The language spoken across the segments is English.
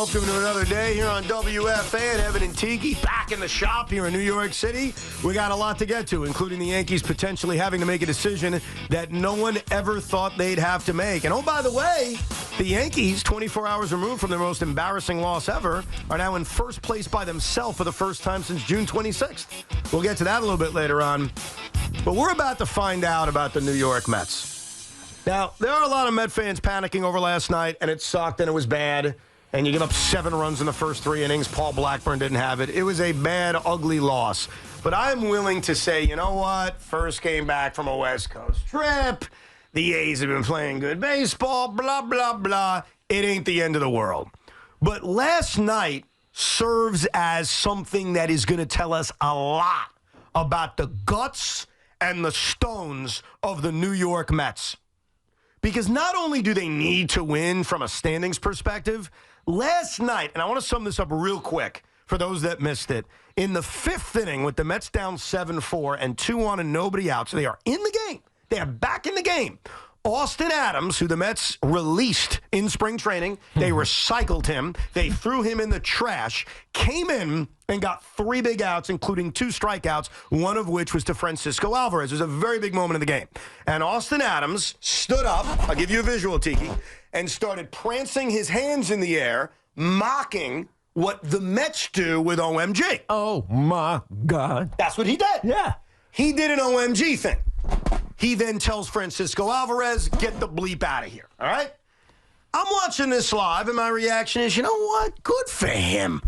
Welcome to another day here on WFAN. Evan and Tiki back in the shop here in New York City. We got a lot to get to, including the Yankees potentially having to make a decision that no one ever thought they'd have to make. And oh, by the way, the Yankees, 24 hours removed from their most embarrassing loss ever, are now in first place by themselves for the first time since June 26th. We'll get to that a little bit later on. But we're about to find out about the New York Mets. Now, there are a lot of Met fans panicking over last night, and it sucked, and it was bad. And you give up 7 runs in the first 3 innings. Paul Blackburn didn't have it. It was a bad, ugly loss. But I'm willing to say, you know what? First game back from a West Coast trip. The A's have been playing good baseball, blah, blah, blah. It ain't the end of the world. But last night serves as something that is going to tell us a lot about the guts and the stones of the New York Mets. Because not only do they need to win from a standings perspective, last night, and I want to sum this up real quick for those that missed it, in the 5th inning with the Mets down 7-4 and 2 on and nobody out, so they are in the game. They are back in the game. Austin Adams, who the Mets released in spring training, they recycled him, they threw him in the trash, came in and got 3 big outs, including 2 strikeouts, one of which was to Francisco Alvarez. It was a very big moment in the game. And Austin Adams stood up, I'll give you a visual, Tiki, and started prancing his hands in the air, mocking what the Mets do with OMG. Oh, my God. That's what he did. Yeah. He did an OMG thing. He then tells Francisco Alvarez, get the bleep out of here, all right? I'm watching this live, and my reaction is, you know what? Good for him.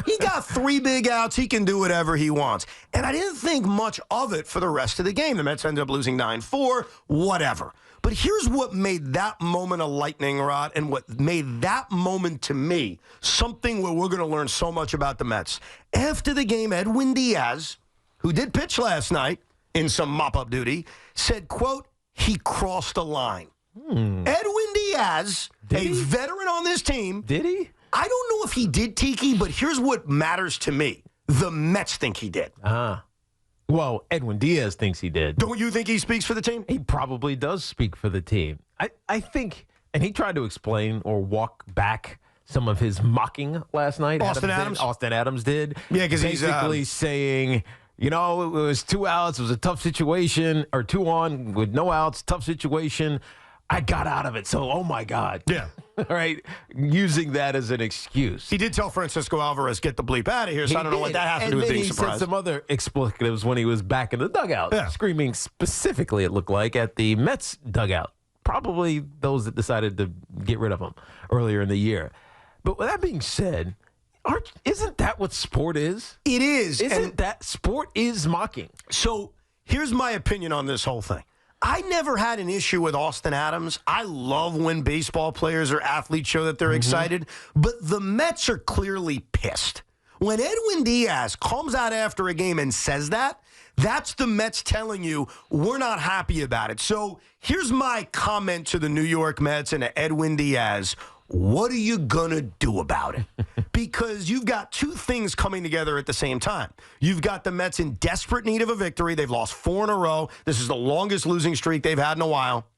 He got 3 big outs. He can do whatever he wants. And I didn't think much of it for the rest of the game. The Mets ended up losing 9-4, whatever. But here's what made that moment a lightning rod and what made that moment to me something where we're going to learn so much about the Mets. After the game, Edwin Diaz, who did pitch last night in some mop-up duty, said, quote, he crossed a line. Edwin Diaz, a veteran on this team. Did he? I don't know if he did, Tiki, but here's what matters to me. The Mets think he did. Well, Edwin Diaz thinks he did. Don't you think he speaks for the team? He probably does speak for the team. I think, and he tried to explain or walk back some of his mocking last night. Austin Adams did. Yeah, because he's basically saying, you know, it was 2 outs. It was a tough situation, or 2 on with no outs, tough situation. I got out of it, so oh my God. Yeah. All right, using that as an excuse. He did tell Francisco Alvarez, get the bleep out of here, so I don't know what that has to do with being surprised. He said some other explicatives when he was back in the dugout, screaming specifically, it looked like, at the Mets dugout. Probably those that decided to get rid of him earlier in the year. But with that being said, isn't that what sport is? It is. Isn't that sport is mocking? So here's my opinion on this whole thing. I never had an issue with Austin Adams. I love when baseball players or athletes show that they're excited, but the Mets are clearly pissed. When Edwin Diaz comes out after a game and says that, that's the Mets telling you we're not happy about it. So here's my comment to the New York Mets and to Edwin Diaz. What are you going to do about it? Because you've got 2 things coming together at the same time. You've got the Mets in desperate need of a victory. They've lost 4 in a row. This is the longest losing streak they've had in a while.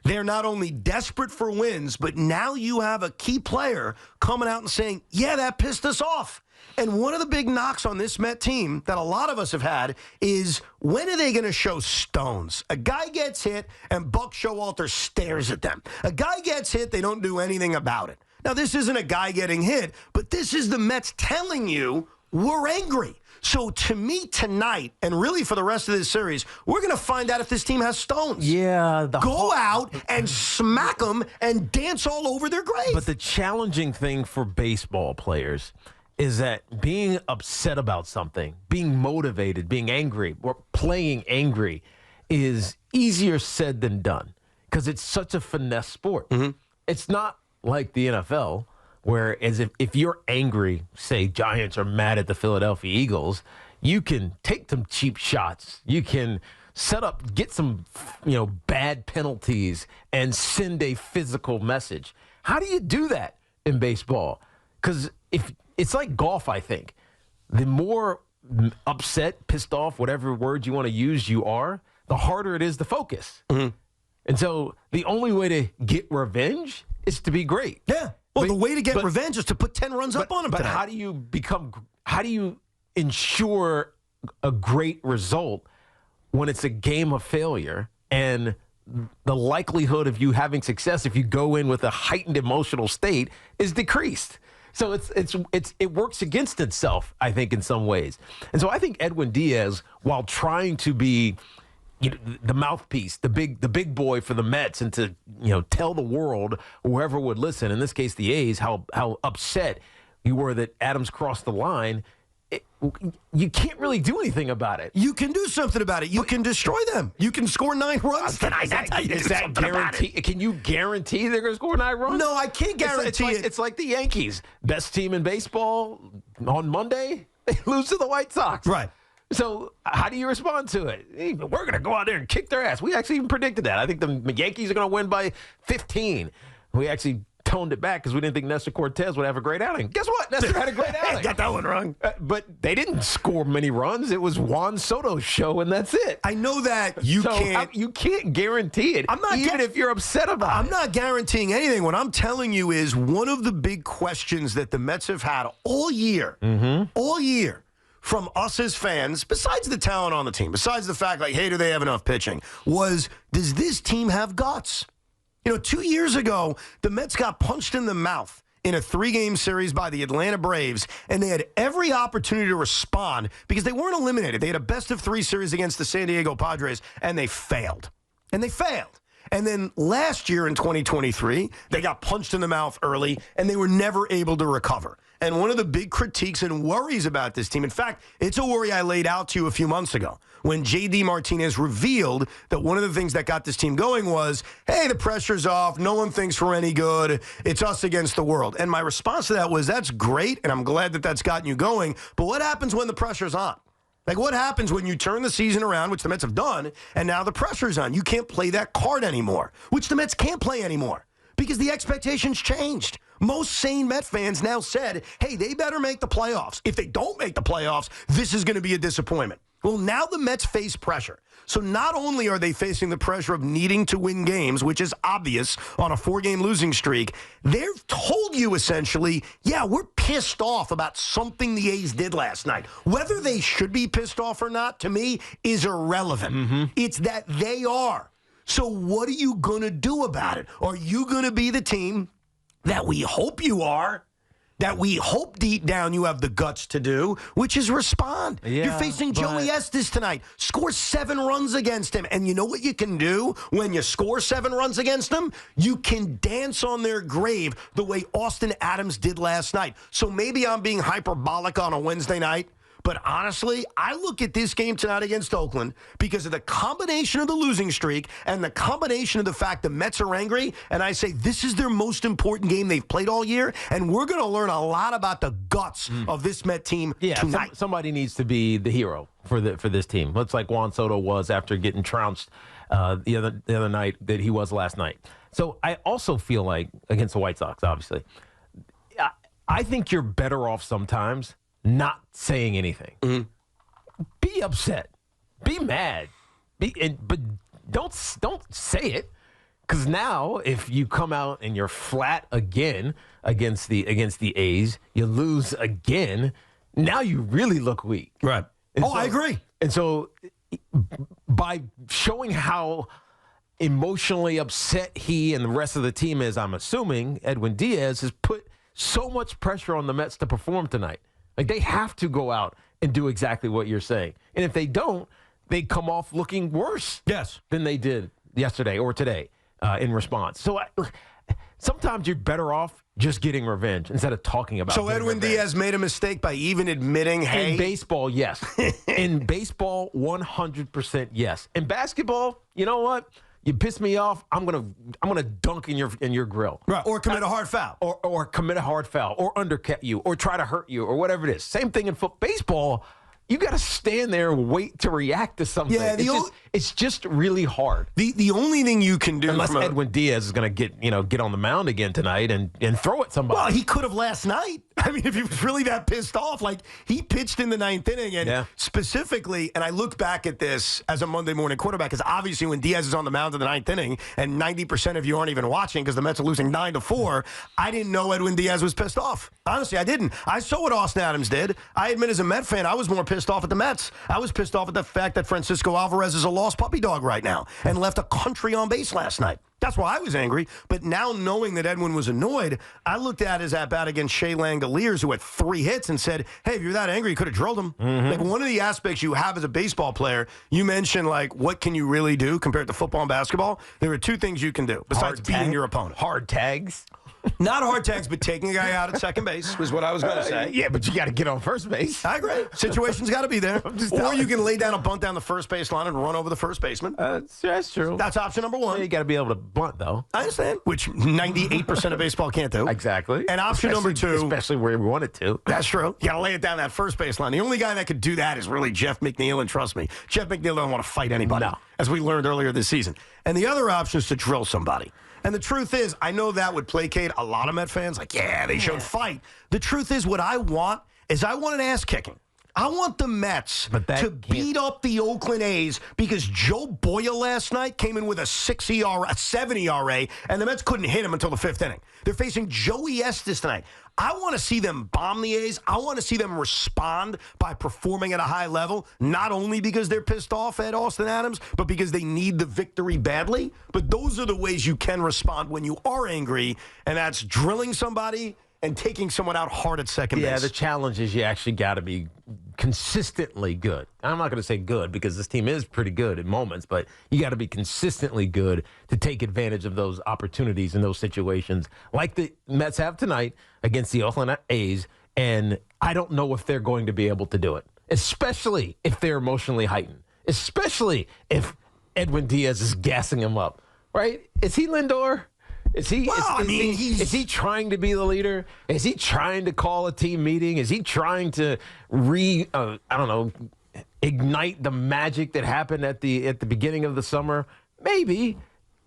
They're not only desperate for wins, but now you have a key player coming out and saying, yeah, that pissed us off. And one of the big knocks on this Met team that a lot of us have had is, when are they going to show stones? A guy gets hit, and Buck Showalter stares at them. A guy gets hit, they don't do anything about it. Now, this isn't a guy getting hit, but this is the Mets telling you, we're angry. So to me tonight, and really for the rest of this series, we're going to find out if this team has stones. Yeah. Go out and smack them and dance all over their grave. But the challenging thing for baseball players is that being upset about something, being motivated, being angry, or playing angry is easier said than done because it's such a finesse sport. It's not like the NFL, where as if you're angry, say Giants are mad at the Philadelphia Eagles, you can take some cheap shots. You can get some bad penalties and send a physical message. How do you do that in baseball? Because if it's like golf, I think. The more upset, pissed off, whatever word you want to use you are, the harder it is to focus. And so the only way to get revenge is to be great. Yeah. Well, the way to get revenge is to put 10 runs up on them. But tonight. how do you ensure a great result when it's a game of failure and the likelihood of you having success if you go in with a heightened emotional state is decreased? So it works against itself, I think, in some ways. And so I think Edwin Diaz, while trying to be the mouthpiece, the big boy for the Mets, and to tell the world, whoever would listen, in this case the A's, how upset you were that Adams crossed the line. You can't really do anything about it. You can do something about it. You can destroy them. You can score 9 runs tonight. Is that guarantee? Can you guarantee they're going to score 9 runs? No, I can't guarantee it. It's like the Yankees, best team in baseball. On Monday, they lose to the White Sox. Right. So how do you respond to it? Hey, we're going to go out there and kick their ass. We actually even predicted that. I think the Yankees are going to win by 15. We actually toned it back because we didn't think Nestor Cortez would have a great outing. Guess what? Nestor had a great outing. Got that one wrong. But they didn't score many runs. It was Juan Soto's show, and that's it. I know that you can't guarantee it. Even if you're upset about it. I'm not guaranteeing anything. What I'm telling you is one of the big questions that the Mets have had all year, from us as fans, besides the talent on the team, besides the fact, like, hey, do they have enough pitching, was, does this team have guts? 2 years ago, the Mets got punched in the mouth in a 3-game series by the Atlanta Braves, and they had every opportunity to respond because they weren't eliminated. They had a best-of-3 series against the San Diego Padres, and they failed. And then last year in 2023, they got punched in the mouth early, and they were never able to recover. And one of the big critiques and worries about this team, in fact, it's a worry I laid out to you a few months ago when J.D. Martinez revealed that one of the things that got this team going was, hey, the pressure's off. No one thinks we're any good. It's us against the world. And my response to that was, that's great, and I'm glad that that's gotten you going. But what happens when the pressure's on? Like, what happens when you turn the season around, which the Mets have done, and now the pressure's on? You can't play that card anymore, which the Mets can't play anymore because the expectations changed. Most sane Met fans now said, hey, they better make the playoffs. If they don't make the playoffs, this is going to be a disappointment. Well, now the Mets face pressure. So not only are they facing the pressure of needing to win games, which is obvious on a 4-game losing streak, they've told you essentially, yeah, we're pissed off about something the A's did last night. Whether they should be pissed off or not, to me, is irrelevant. It's that they are. So what are you going to do about it? Are you going to be the team that we hope you are, that we hope deep down you have the guts to do, which is respond? You're facing Joey Estes tonight. Score 7 runs against him. And you know what you can do when you score 7 runs against him? You can dance on their grave the way Austin Adams did last night. So maybe I'm being hyperbolic on a Wednesday night, but honestly, I look at this game tonight against Oakland because of the combination of the losing streak and the combination of the fact the Mets are angry, and I say this is their most important game they've played all year, and we're going to learn a lot about the guts of this Met team tonight. Somebody needs to be the hero for this team. Looks like Juan Soto was after getting trounced the other night that he was last night. So I also feel like, against the White Sox, obviously, I think you're better off sometimes not saying anything. Be upset. Be mad. But don't say it. Because now, if you come out and you're flat again against the A's, you lose again. Now you really look weak. Right. I agree. And so, by showing how emotionally upset he and the rest of the team is, I'm assuming Edwin Diaz has put so much pressure on the Mets to perform tonight. Like, they have to go out and do exactly what you're saying. And if they don't, they come off looking worse than they did yesterday or today in response. So sometimes you're better off just getting revenge instead of talking about it. So Edwin Diaz made a mistake by even admitting, hey. In baseball, yes. In baseball, 100% yes. In basketball, you know what? You piss me off, I'm gonna dunk in your grill. Right. Or commit a hard foul. Or commit a hard foul. Or undercut you. Or try to hurt you. Or whatever it is. Same thing in baseball. You got to stand there and wait to react to something. Yeah, it's just really hard. The only thing you can do, unless Edwin Diaz is going to get on the mound again tonight and throw at somebody. Well, he could have last night. I mean, if he was really that pissed off, like, he pitched in the ninth inning, and specifically, and I look back at this as a Monday morning quarterback, because obviously when Diaz is on the mound in the ninth inning, and 90% of you aren't even watching because the Mets are losing 9-4, I didn't know Edwin Diaz was pissed off. Honestly, I didn't. I saw what Austin Adams did. I admit, as a Met fan, I was more pissed off at the Mets. I was pissed off at the fact that Francisco Alvarez is a lost puppy dog right now and left a country on base last night. That's why I was angry. But now, knowing that Edwin was annoyed, I looked at his at-bat against Shea Langoliers, who had 3 hits, and said, hey, if you're that angry, you could have drilled him. Like, one of the aspects you have as a baseball player, you mentioned, like, what can you really do compared to football and basketball? There are 2 things you can do besides beating your opponent. Hard tags. Not hard tags, but taking a guy out at second base was what I was going to say. Yeah, but you got to get on first base. I agree. Situation's got to be there. Or you can lay down a bunt down the first base line and run over the first baseman. That's true. That's option number 1. Yeah, you got to be able to bunt, though. I understand. Which 98% of baseball can't do. Exactly. And option number 2. Especially where we want it to. That's true. You got to lay it down that first base line. The only guy that could do that is really Jeff McNeil, and trust me, Jeff McNeil doesn't want to fight anybody, as we learned earlier this season. And the other option is to drill somebody. And the truth is, I know that would placate a lot of Met fans. Like, yeah, they showed fight. The truth is, what I want is I want an ass kicking. I want the Mets to beat up the Oakland A's because Joe Boyle last night came in with a 7 ERA, and the Mets couldn't hit him until the 5th inning. They're facing Joey Estes tonight. I want to see them bomb the A's. I want to see them respond by performing at a high level, not only because they're pissed off at Austin Adams, but because they need the victory badly. But those are the ways you can respond when you are angry, and that's drilling somebody and taking someone out hard at second base. Yeah, the challenge is you actually got to be consistently good. I'm not going to say good because this team is pretty good in moments, but you got to be consistently good to take advantage of those opportunities in those situations like the Mets have tonight against the Oakland A's, and I don't know if they're going to be able to do it, especially if they're emotionally heightened, especially if Edwin Diaz is gassing him up, right? Is he Lindor? Is he trying to be the leader? Is he trying to call a team meeting? Is he trying to ignite the magic that happened at the beginning of the summer? Maybe.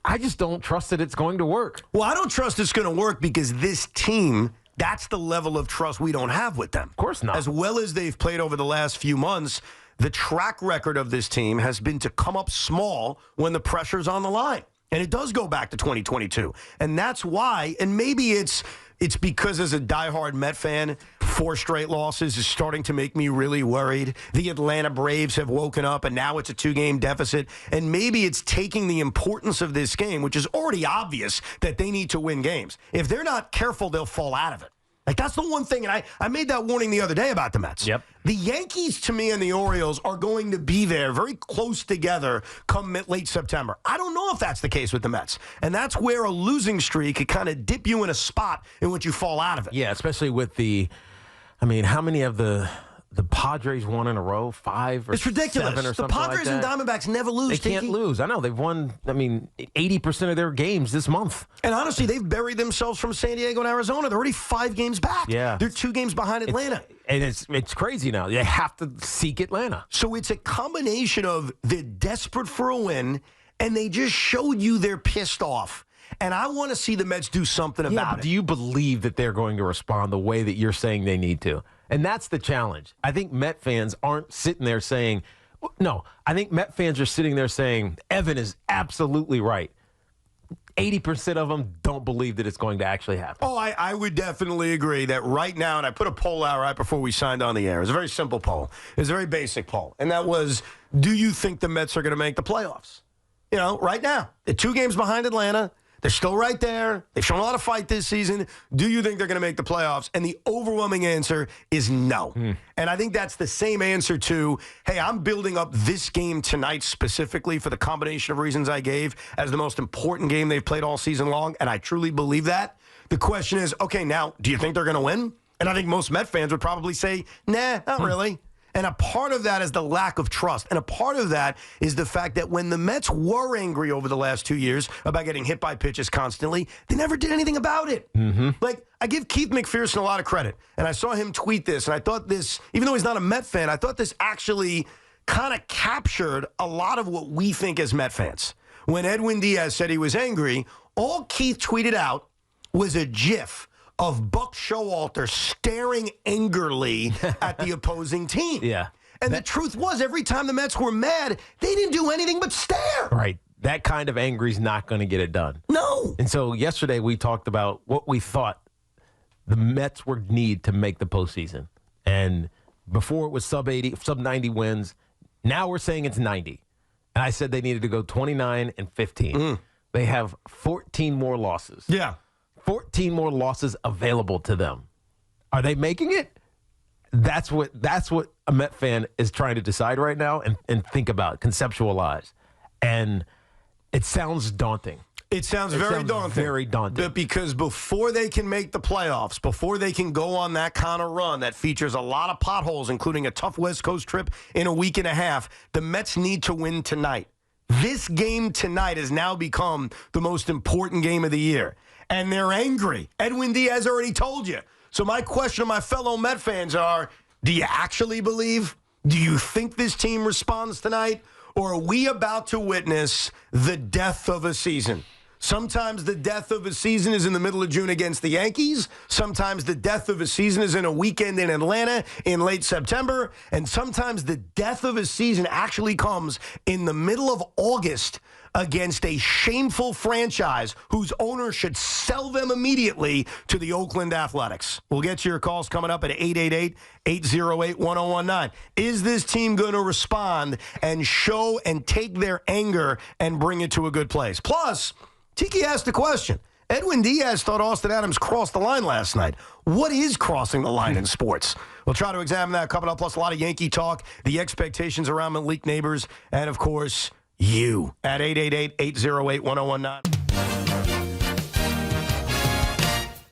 I just don't trust that it's going to work. Well, I don't trust it's going to work because this team, that's the level of trust we don't have with them. Of course not. As well as they've played over the last few months, the track record of this team has been to come up small when the pressure's on the line. And it does go back to 2022. And that's why, and maybe it's because as a diehard Met fan, 4 straight losses is starting to make me really worried. The Atlanta Braves have woken up, and now it's a 2-game deficit. And maybe it's taking the importance of this game, which is already obvious that they need to win games. If they're not careful, they'll fall out of it. Like, that's the one thing, and I made that warning the other day about the Mets. Yep. The Yankees, to me, and the Orioles are going to be there very close together come late September. I don't know if that's the case with the Mets. And that's where a losing streak could kind of dip you in a spot in which you fall out of it. Yeah, especially with how many of the Padres won in a row? 5 or it's ridiculous. 7 or something the Padres like that. and Diamondbacks never lose. They can't lose. I know. They've won, 80% of their games this month. And honestly, they've buried themselves from San Diego and Arizona. They're already 5 games back. Yeah. They're 2 games behind Atlanta. It's crazy now. They have to seek Atlanta. So it's a combination of they're desperate for a win, and they just showed you they're pissed off. And I want to see the Mets do something about it. Do you believe that they're going to respond the way that you're saying they need to? And that's the challenge. I think Met fans aren't sitting there saying, no, I think Met fans are sitting there saying, Evan is absolutely right. 80% of them don't believe that it's going to actually happen. Oh, I would definitely agree that right now, and I put a poll out right before we signed on the air. It was a very simple poll. It was a very basic poll. And that was, do you think the Mets are going to make the playoffs? Right now. They're 2 games behind Atlanta. They're still right there. They've shown a lot of fight this season. Do you think they're going to make the playoffs? And the overwhelming answer is no. And I think that's the same answer to, hey, I'm building up this game tonight specifically for the combination of reasons I gave as the most important game they've played all season long, and I truly believe that. The question is, okay, now, do you think they're going to win? And I think most Met fans would probably say, nah, not really. And a part of that is the lack of trust. And a part of that is the fact that when the Mets were angry over the last 2 years about getting hit by pitches constantly, they never did anything about it. Like, I give Keith McPherson a lot of credit. And I saw him tweet this, and I thought this, even though he's not a Met fan, I thought this actually kind of captured a lot of what we think as Met fans. When Edwin Diaz said he was angry, all Keith tweeted out was a GIF of Buck Showalter staring angrily at the opposing team. Yeah. And the truth was, every time the Mets were mad, they didn't do anything but stare. Right. That kind of angry is not going to get it done. No. And so yesterday we talked about what we thought the Mets would need to make the postseason. And before it was sub 90 wins. Now we're saying it's 90. And I said they needed to go 29 and 15. They have 14 more losses. Yeah. 14 more losses available to them. Are they making it? That's what a Met fan is trying to decide right now and think about, conceptualize. And it sounds daunting. It sounds very daunting. Very daunting. But because before they can make the playoffs, before they can go on that kind of run that features a lot of potholes, including a tough West Coast trip in a week and a half, the Mets need to win tonight. This game tonight has now become the most important game of the year. And they're angry. Edwin Diaz already told you. So my question to my fellow Met fans are, do you actually believe? Do you think this team responds tonight? Or are we about to witness the death of a season? Sometimes the death of a season is in the middle of June against the Yankees. Sometimes the death of a season is in a weekend in Atlanta in late September. And sometimes the death of a season actually comes in the middle of August against a shameful franchise whose owner should sell them immediately to the Oakland Athletics. We'll get to your calls coming up at 888-808-1019. Is this team going to respond and show and take their anger and bring it to a good place? Plus, Tiki asked a question. Edwin Diaz thought Austin Adams crossed the line last night. What is crossing the line in sports? We'll try to examine that coming up, plus a lot of Yankee talk, the expectations around Malik Neighbors, and, of course, you at 888-808-1019.